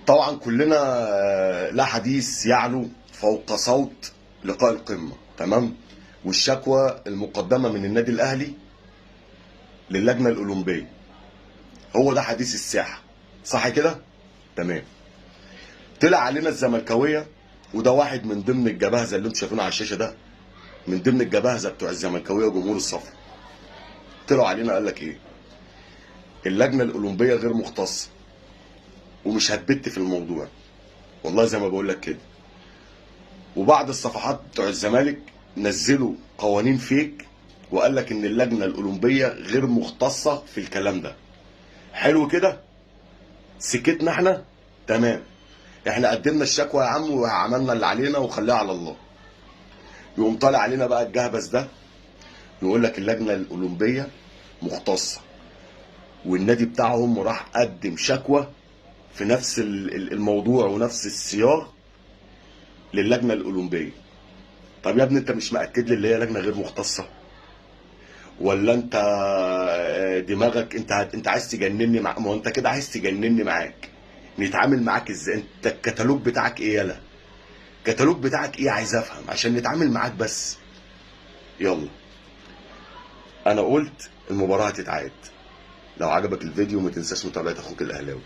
طبعا كلنا لا حديث يعلو فوق صوت لقاء القمة، تمام؟ والشكوى المقدمة من النادي الأهلي للجنة الأولمبية هو ده حديث الساحة، صح كده؟ تمام. طلع علينا الزملكاوية، وده واحد من ضمن الجبهزة اللي انتم شايفينه على الشاشة ده، من ضمن الجبهزة بتوع الزملكاوية وجمهور الصفر. طلعوا علينا قال لك ايه؟ اللجنة الأولمبية غير مختصة ومش هتبت في الموضوع، والله زي ما بقول لك كده. وبعض الصفحات بتوع الزمالك نزلوا قوانين فيك وقال لك ان اللجنه الاولمبيه غير مختصه في الكلام ده. حلو كده؟ سكتنا احنا؟ تمام. احنا قدمنا الشكوى يا عم وعملنا اللي علينا وخليها على الله. يقوم طالع علينا بقى الجهبذ ده يقول لك اللجنه الاولمبيه مختصه، والنادي بتاعهم راح قدم شكوى في نفس الموضوع ونفس السياق للجنه الاولمبيه. طب يا ابني انت مش مأكد لي اللي هي لجنه غير مختصه؟ ولا انت دماغك انت عايز تجنني ما هو انت كده عايز تجنني معاك. نتعامل معاك ازاي؟ انت الكتالوج بتاعك ايه؟ يلا الكتالوج بتاعك ايه؟ عايز افهم عشان نتعامل معاك بس. يلا، انا قلت المباراه هتتعاد. لو عجبك الفيديو ما تنساش متابعه اخوك الاهلاوي.